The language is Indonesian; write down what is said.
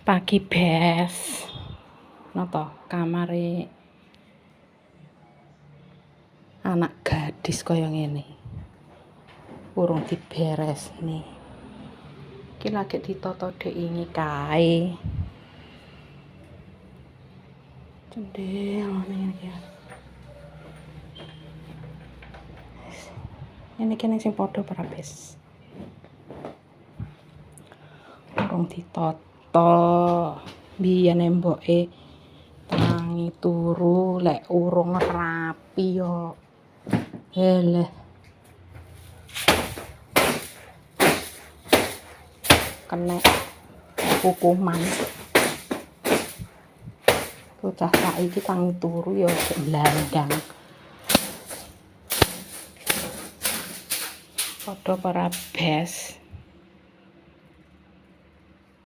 Pagi bes noto kamare anak gadis kaya ngene urung diberes nih iki lagi ditata dek ini kae cendel ngene iki kene sing padha parabes urung ditata biyen mboke tangi turu lek urung rapi yo eleh kena hukuman bocah saiki tangi turu yo blandang padha parabes.